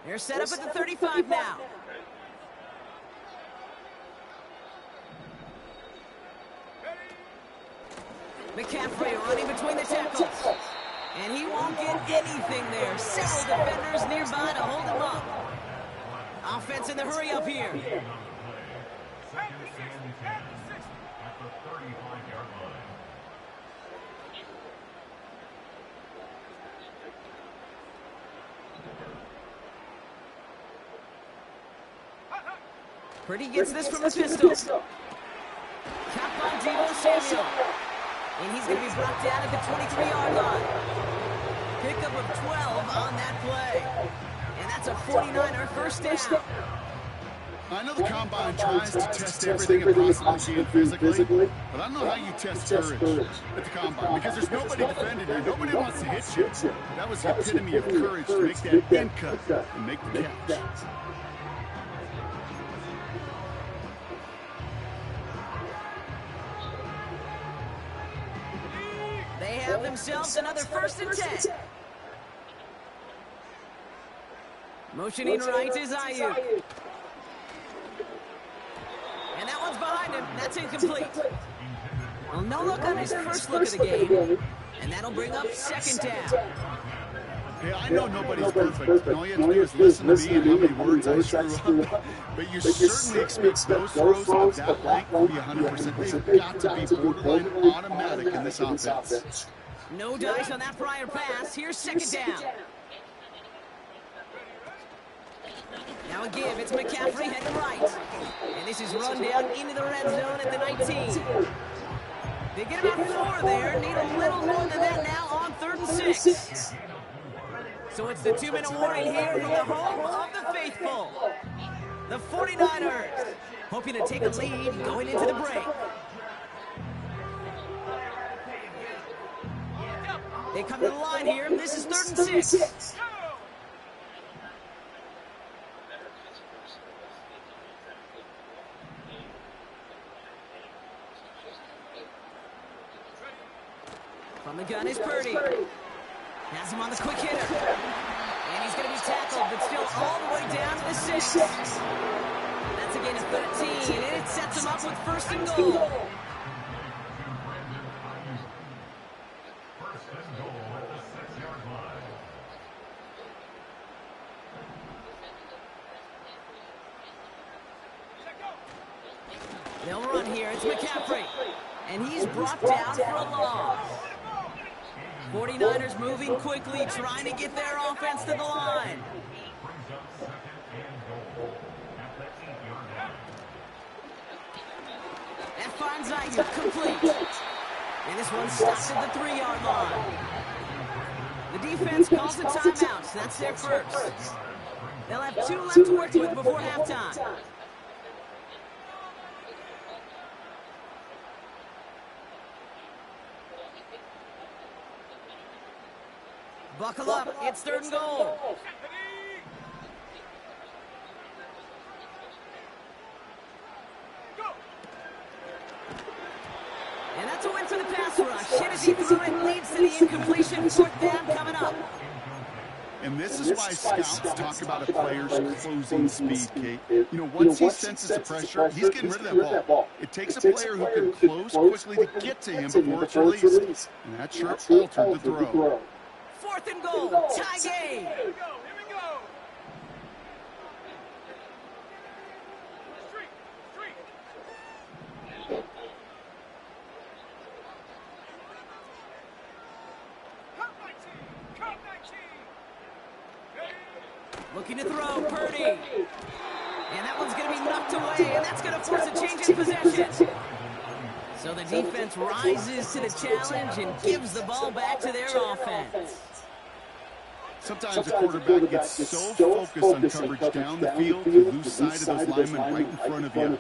They're set up at the 35 now. McCaffrey running between the tackles. And he won't get anything there. Several defenders nearby to hold him up. Offense in the hurry up here. Purdy gets this from the pistol. Cap on Deebo Samuel. And he's going to be brought down at the 23-yard line. Pickup of 12 on that play. And that's a 49er first down. I know the Combine tries to test everything it possibly can physically, but I don't know how you test courage at the Combine because there's nobody defending you. Nobody wants to hit you. That was the epitome of courage to make that in cut and make the catch. They have themselves another 1st and 10. Motioning right is Ayuk. And that one's behind him. That's incomplete. Well, no look on his first look of the game. And that'll bring up 2nd down. Hey, I know nobody's perfect. All you have to do is listen to me and how many words I screw up. But you certainly expect those throws of that length to be 100%. They've got to be borderline automatic in this offense. No dice on that prior pass. Here's 2nd down. Now a give. It's McCaffrey heading right. And this is run down into the red zone at the 19. They get about 4 there. Need a little more than that now on 3rd and 6. So it's the 2-minute warning here from the home of the faithful. The 49ers hoping to take a lead going into the break. They come to the line here. This is 3rd and 6. From the gun is Purdy. Has him on the quick hitter. And he's going to be tackled, but still all the way down to the 6. That's a gain of 13, and it sets him up with 1st and goal. They'll run here. It's McCaffrey. And he's brought down for a loss. 49ers moving quickly, trying to get their offense to the line. That finds Ayuk complete. And this one stops at the 3-yard line. The defense calls a timeout. So that's their first. They'll have 2 left to work with before halftime. Buckle up, it's 3rd and goal. And that's a win for the pass rush. Hit as he threw it, leads to the incompletion. 4th down coming up. And this is why scouts talk about a player's closing speed, Kate. You know, once he senses the pressure, he's getting rid of that ball. It takes a player who can close quickly to get to him before it's released. And that sure altered the throw. 4th and goal, tie game. Here we go. Looking to throw, Purdy. And that one's going to be knocked away, and that's going to force a change in possession. So the defense rises to the challenge and gives the ball back to their offense. Sometimes a quarterback gets so focused on coverage down the field to lose sight of those linemen right in front of you.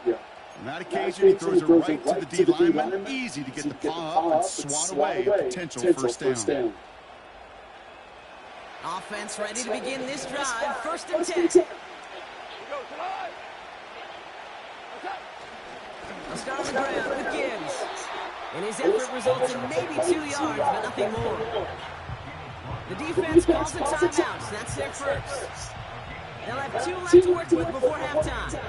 On that occasion, he throws it right to the D lineman. Easy to get the paw up and swat away a potential 1st down. Offense ready to begin this drive. 1st and 10. They'll start on the ground with Gibbs. And his effort results in maybe 2 yards, but nothing more. The defense calls the timeout. That's their first. They'll have 2 left to work with before halftime.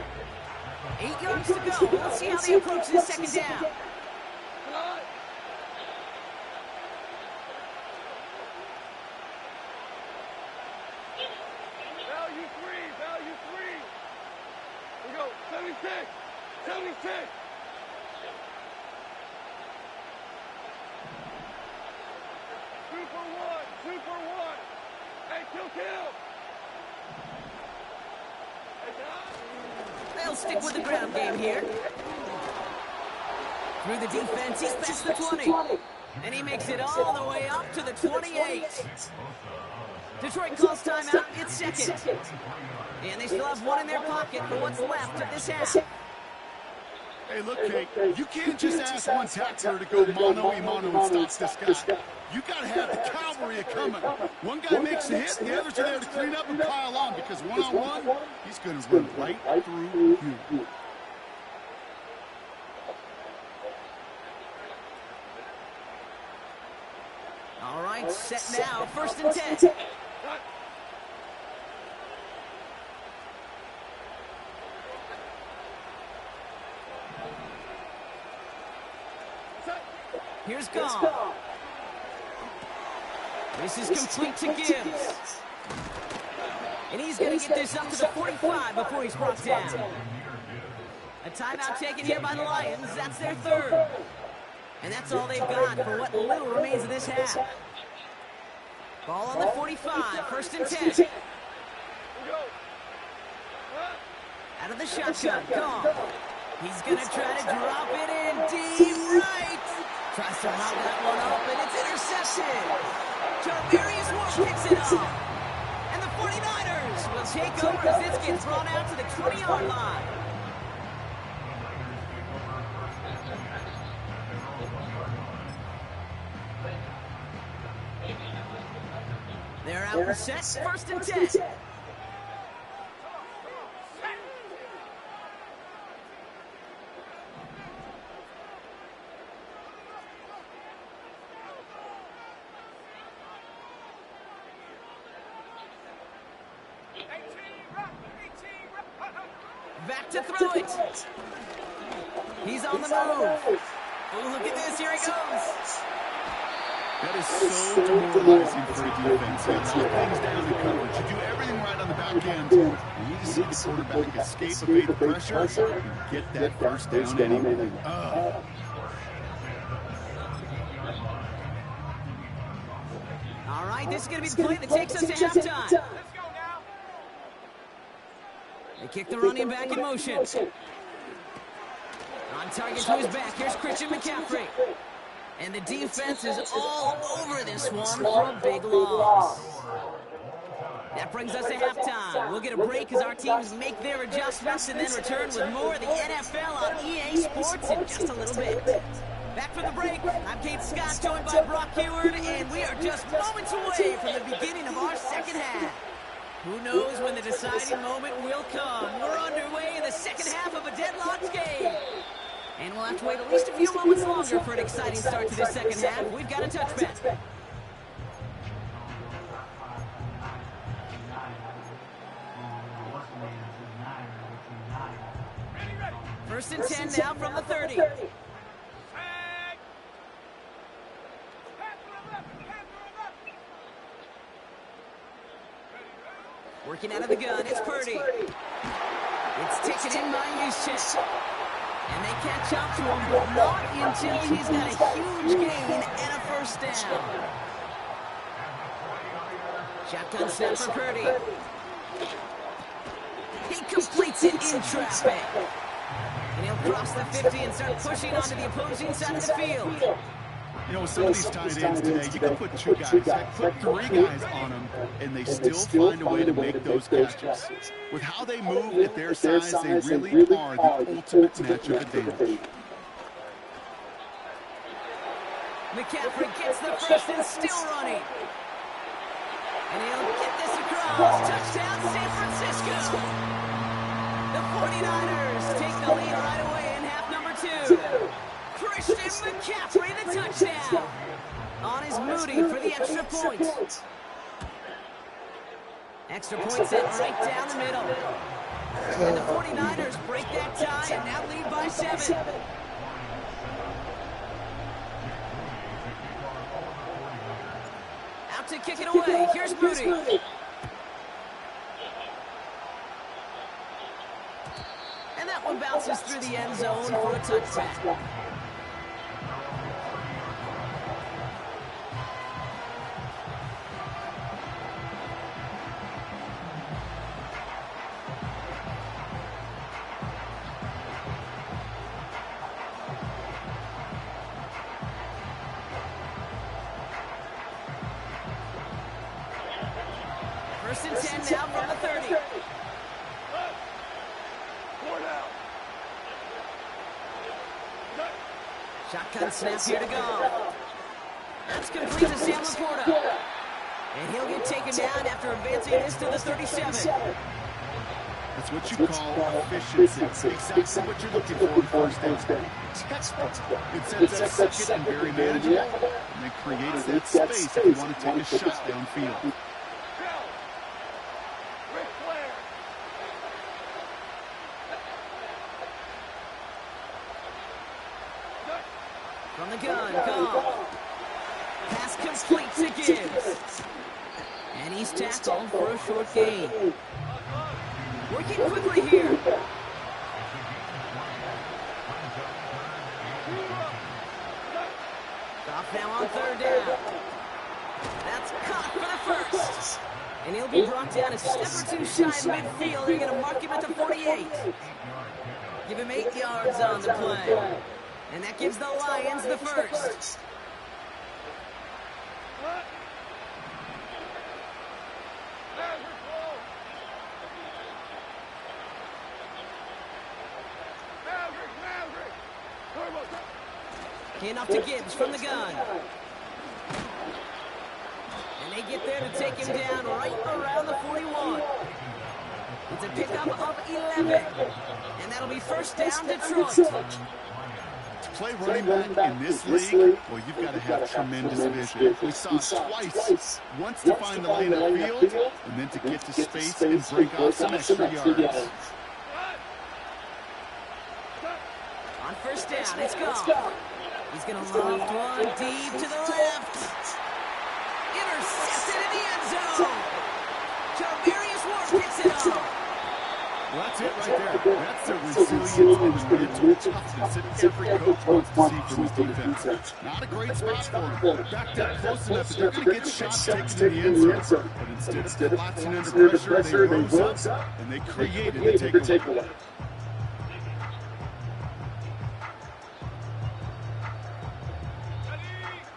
8 yards to go. Let's see how they approach this second down. Value three. We go, 76. 76. Two for one. Hey, kill. They'll stick with the ground game here. Through the defense, he's past the 20. And he makes it all the way up to the 28. Detroit calls timeout. It's second. And they still have 1 in their pocket for what's left of this half. Hey, look, Kate, you can't just ask one tackler to go mano-a-mano and stop this guy. You got to have the cavalry coming. One guy makes the hit, the others are there to clean up and pile on, because one-on-one, he's going to run right through you. All right, set now, 1st and 10. Here's Gone. This is complete to Gibbs. And he's going to get this up to the 45 before he's brought down. A timeout taken here by the Lions. That's their 3rd. And that's all they've got for what little remains of this half. Ball on the 45, 1st and 10. Out of the shotgun, Gone. He's going to try to drop it in deep right. Tries to mount that one up, and it's intercepted. Jarvarius Ward picks it up. And the 49ers will take over as this gets brought out to the 20-yard line. They're out and set, 1st and 10. Back to throw it. He's on the move. Oh, look at this. Here he goes. That is so demoralizing for a defense. You lock things down in coverage. You do everything right on the back end. You need to see the quarterback escape, evade the pressure, and get that 1st down anyway. All right, this is going to be the play that takes us to halftime. Let's go now. They kick the running back in motion. On target to his back. Here's Christian McCaffrey. And the defense is all over this one for a big loss. That brings us to halftime. We'll get a break as our teams make their adjustments and then return with more of the NFL on EA Sports in just a little bit. Back from the break, I'm Kate Scott, joined by Brock Heward, and we are just moments away from the beginning of our second half. Who knows when the deciding moment will come? We're underway in the second half of a deadlocked game. And we'll have to wait at least a few moments longer for an exciting start to this second half. We've got a touchback. 1st and 10 now from the 30. Working out of the gun, it's Purdy. It's taken in by Juszczyk. And they catch up to him, but not until he's got a huge gain and a 1st down. Shotgun snap for Purdy. He completes it in traffic. And he'll cross the 50 and start pushing onto the opposing side of the field. You know, with some of these tight ends today, you can put 2 guys, heck, put 3 guys on them, and they still find a way to make those catches. With how they move at their size, they really are the ultimate matchup advantage. McCaffrey gets the 1st and still running. And he'll get this across. Touchdown, San Francisco. The 49ers take the lead right away in half number 2. Christian McCaffrey, the touchdown. On his Moody for the extra point. Extra point set right down the middle. And the 49ers break that tie and now lead by 7. Out to kick it away. Here's Moody. And that one bounces through the end zone for a touchback. First and 10 now from the 30. Shotgun snap here to go. That's complete to Sam Laporta. And he'll get taken down after advancing this to the 37. That's what you call efficiency. Exactly what you're looking for in first down. Textbook. It sets up second and very manageable, and it creates that space if you want to take a shot downfield. From the gun, go. Pass complete to Gibbs. And he's tackled for a short gain. Working quickly here. Off now on third down. That's caught for the first. And he'll be brought down a step or two shy of midfield. They're going to mark him at the 48. Give him 8 yards on the play. And that gives the Lions the first. Hand off to Gibbs from the gun. And they get there to take him down right around the 41. It's a pickup of 11. And that'll be first down Detroit. To play running back in this league, well, you've got to have tremendous vision. We saw it twice. Once to find the lane of field, and then to get to space and break off some extra yards. On first down, it's gone. He's going to loft one deep to the left. Intercepted in the end zone. Javarius Ward picks it up. Well, that's it right there. That's the resilience and the mental toughness that every coach wants to see from his defense. Not a great spot for him. Backed up close enough that they're going to get shots taken in the end zone. But instead of collapsing under pressure, they rose up and they created the takeaway.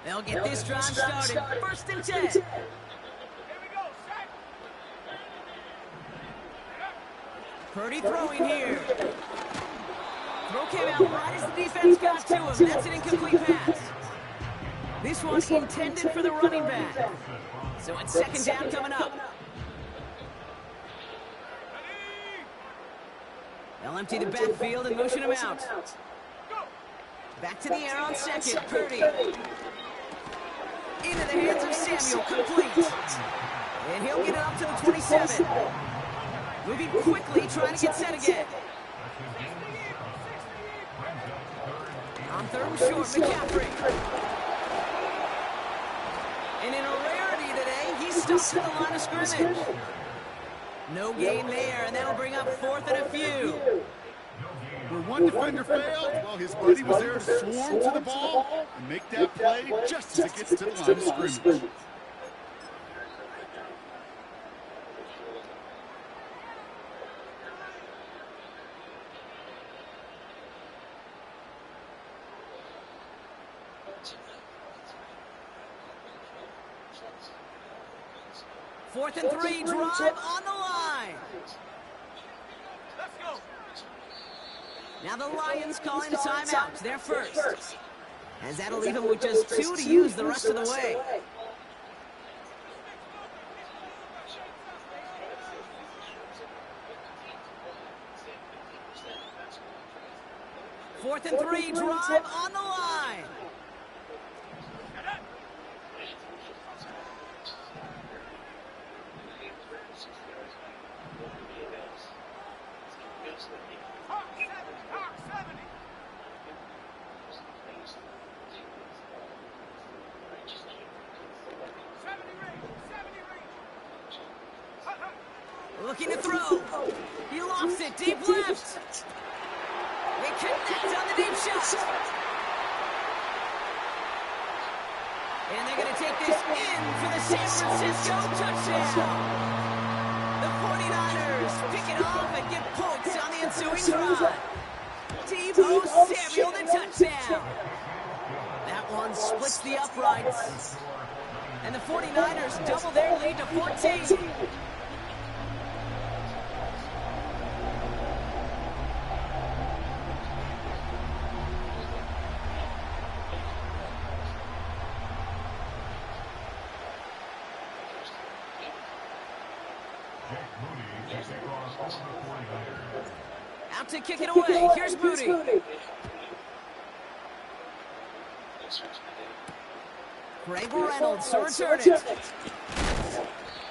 They'll get this drive started. First and 10. Purdy throwing here. Throw came out right as the defense got to him. That's an incomplete pass. This one's intended for the running back. So it's second down coming up. They'll empty the backfield and motion him out. Back to the air on second. Purdy. Into the hands of Samuel. Complete. And he'll get it up to the 27. Moving quickly, trying to get set again. On third and short, McCaffrey. And in a rarity today, he's stopped at the line of scrimmage. No gain there, and that'll bring up fourth and a few. Where one defender failed, well, his buddy was there to swarm to the ball and make that play just as it gets to the line of scrimmage. Fourth and 3, drive on the line. Let's go. Now the Lions calling a timeout. They're first. As that'll leave them with just 2 to use the rest of the way. Fourth and 3, drive on the line. Hawk 70. Hawk 70. 70 range. 70 range. Looking to throw. He lofts it. Deep left. They connect on the deep shot. And they're going to take this in for the San Francisco touchdown. The 49ers pick it off and get points on the ensuing drive. Deebo Samuel, the touchdown. That one splits the uprights. And the 49ers double their lead to 14. Out to kick it away. Here's Moody. Frank Reynolds to return it.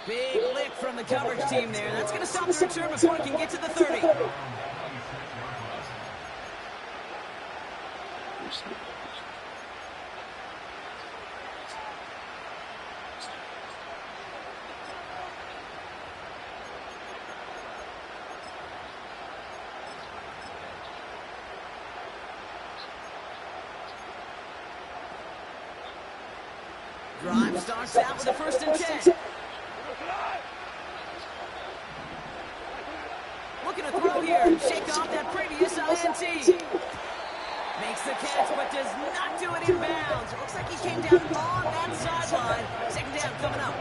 Big lick from the coverage team there. That's going to stop the return before it can get to the 30. Drive starts out with a 1st and 10. Looking to throw here and shake off that previous INT. Makes the catch, but does not do it in bounds. Looks like he came down on that sideline. 2nd down coming up.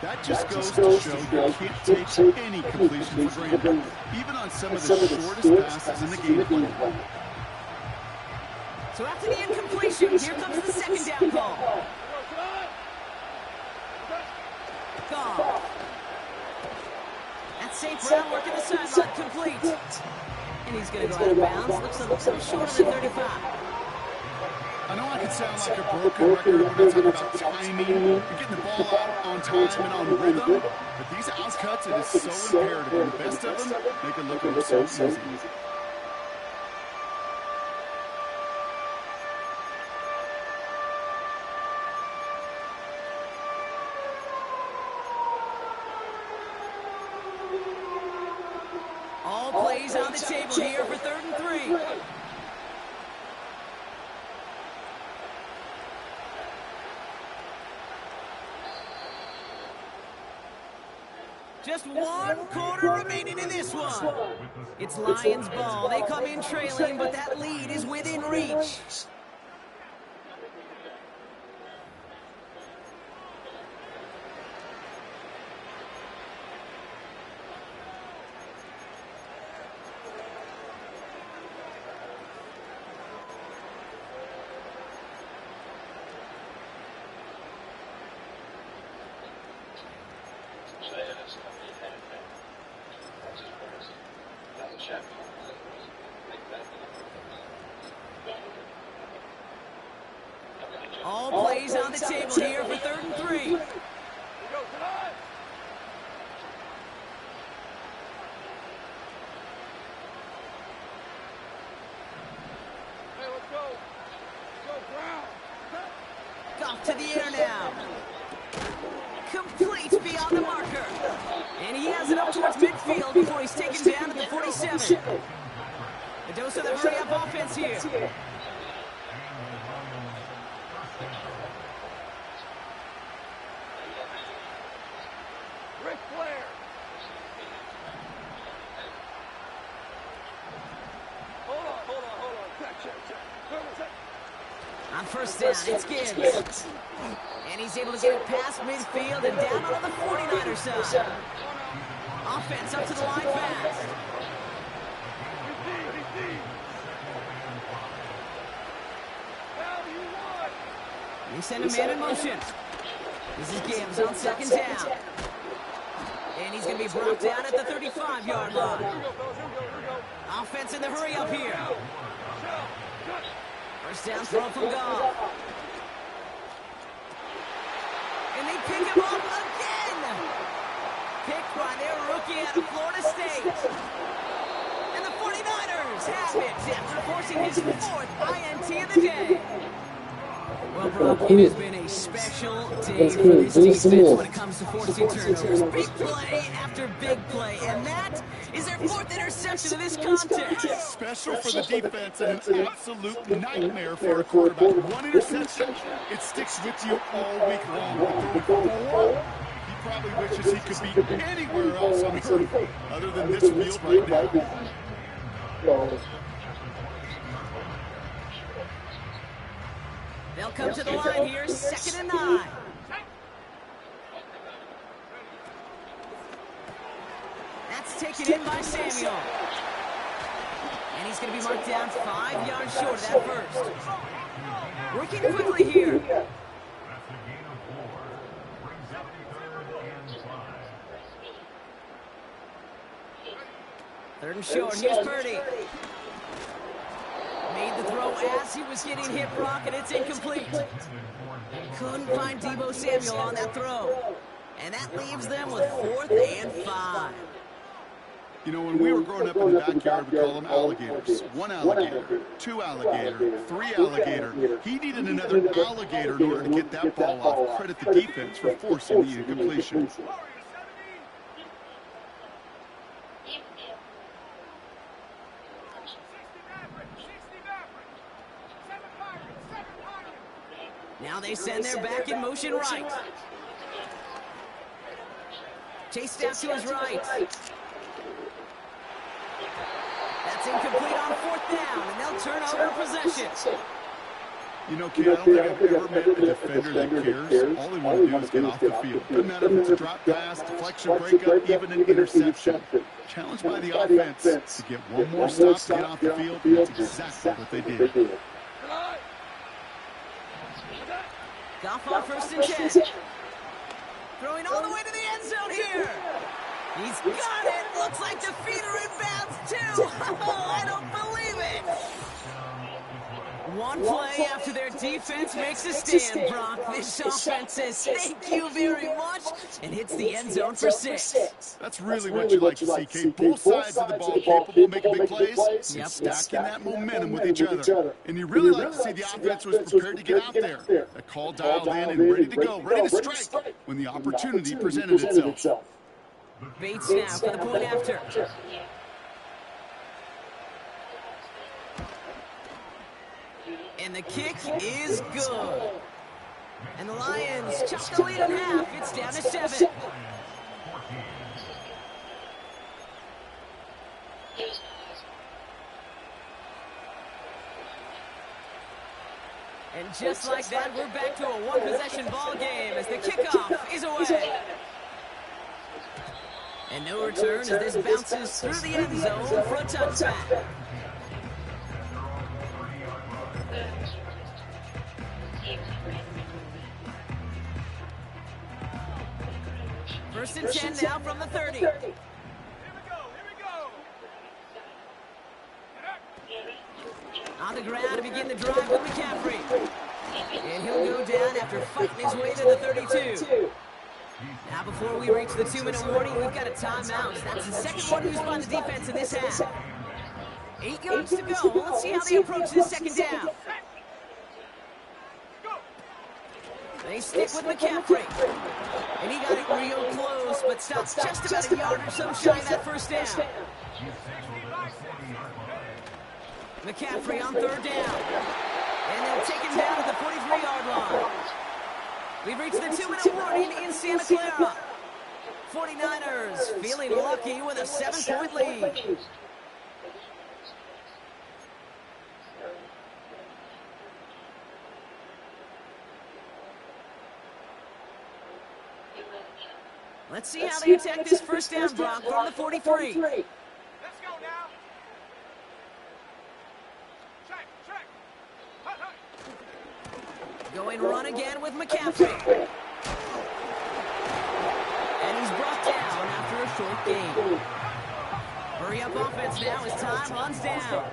That just goes to show you can't take any completion for granted, even on some of the shortest passes in the game plan. So after the incompletion, here comes the 2nd down call. Gone. That's St. Brown working the sideline, complete. And he's going to go out of bounds. Looks a little short of the 35. I know I can sound like a broken record when I talk about timing and getting the ball out on time and on rhythm, but these outcuts, it is so imperative. And the best of them, make it look so easy. All plays on the table here for 3rd and 3. Just 1 quarter remaining in this one. It's Lions ball. They come in trailing, but that lead is within reach. All plays on the table here for 3rd and 3. Off to the air now. Complete beyond the marker. And he has it up towards midfield before he's taken down at the 47. A dose of the hurry-up offense here. Ric Flair. Hold on. Check. On 1st down, it's Gibbs. And he's able to get it past midfield and down on the 49ers side. Offense up to the line fast. They send a man in motion. This is Gibbs on 2nd down. And he's going to be brought down at the 35-yard line. Offense in the hurry up here. 1st down throw from Goff. And they pick him up again. Picked by their rookie out of Florida State. savage after forcing his 4th INT of the day. Well, Brock, it has been a special day for this defense when it comes to forcing turnovers. Big play after big play, and that is their 4th interception of this contest. Special for the defense and an absolute nightmare for a quarterback. 1 interception, it sticks with you all week long. But throwing 4, he probably wishes he could be anywhere else on earth other than this field right now. They'll come to the line here, 2nd and 9. That's taken in by Samuel. And he's going to be marked down 5 yards short of that first. Working quickly here. 3rd and short, here's Purdy. Made the throw as he was getting hit, Brock, and it's incomplete. Couldn't find Deebo Samuel on that throw. And that leaves them with 4th and 5. You know, when we were growing up in the backyard, we call them alligators. 1 alligator, 2 alligator, 3 alligator. He needed another alligator in order to get that ball off. Credit the defense for forcing the incompletion. Now they send their back in motion right. Chased out to his right. That's incomplete on 4th down, and they'll turn over possession. You know, Kid, I don't think I've ever met a defender that cares. All they want to do is get off the field. Doesn't matter if it's a drop pass, deflection, breakup, even an interception. Challenged by the offense to get one more stop to get off the field. That's exactly what they did. Goff on 1st and 10. Throwing all the way to the end zone here. He's got it. Looks like the feet are in bounds, too. Oh, I don't believe it. One play after their defense makes a stand, Brock. This offense says thank you very much and hits the end zone for 6. That's really what you like to see, Kate. Both sides of the ball capable of making big plays and stacking that momentum with each other. And you really like to see the offense was prepared to get out there. A call dialed in and ready to go, ready to strike when the opportunity presented itself. Bates now for the point after. And the kick is good. And the Lions chop the lead in half. It's down to 7. And just like that, we're back to a 1-possession ball game as the kickoff is away. And no return as this bounces through the end zone for a touchback. First and 10 now from the 30. Here we go. On the ground to begin the drive with McCaffrey. And he'll go down after fighting his way to the 32. Now before we reach the 2-minute warning, we've got a timeout. That's the second one used by the defense in this half. 8 yards to go. Let's see how they approach this second down. They stick with McCaffrey. And he got it real close, but stops just about a yard or so shy of that first down. McCaffrey on 3rd down. And they'll take him down at the 43-yard line. We've reached the 2-minute warning in Santa Clara. 49ers feeling lucky with a 7-point lead. Let's see how they attack this first down, Brock, from the 43. Let's go now. Check. Going run again with McCaffrey. And he's brought down after a short gain. Hurry up offense now as time runs down.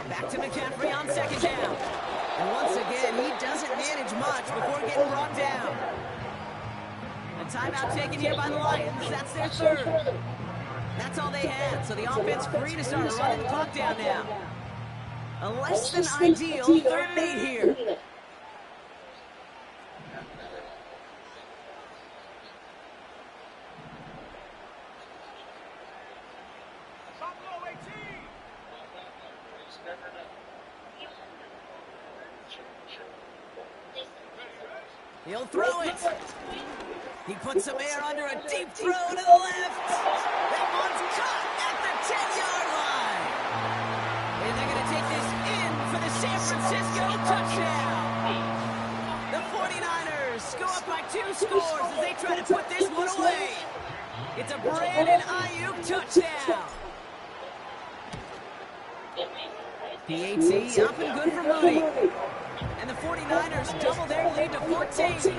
Back to McCaffrey on 2nd down. And once again, he doesn't manage much before getting brought down. A timeout taken here by the Lions. That's their 3rd. That's all they had, so the offense free to start running the clock down now. A less than ideal 3rd and 8 here. Buffalo 18. He'll throw it. He puts some air under a deep throw to the left. That one's caught at the 10-yard line. And they're going to take this in for the San Francisco touchdown. The 49ers go up by 2 scores as they try to put this one away. It's a Brandon Ayuk touchdown. PAT up and good for Moody. And the 49ers double their lead to 14.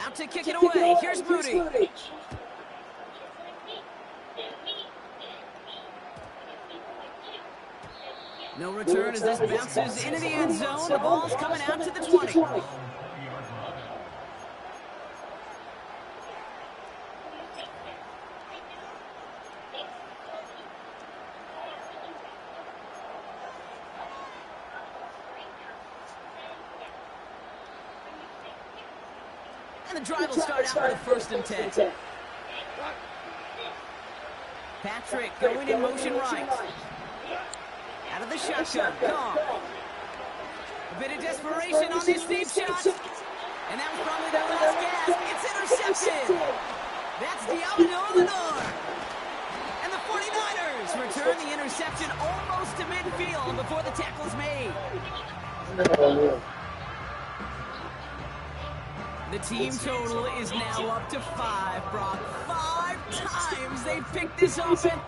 Out to kick it away. Here's Moody. No return as this bounces into the end zone. The ball's coming out to the 20. And the drive will start out with 1st and 10. Patrick going in motion right. Out of the shotgun. Gone. A bit of desperation on this deep shot. And that was probably their last gasp. It's intercepted. That's Diablo Lenore. And the 49ers return the interception almost to midfield before the tackle's made. The team total is now up to 5, Brock. 5 times they've picked this offense.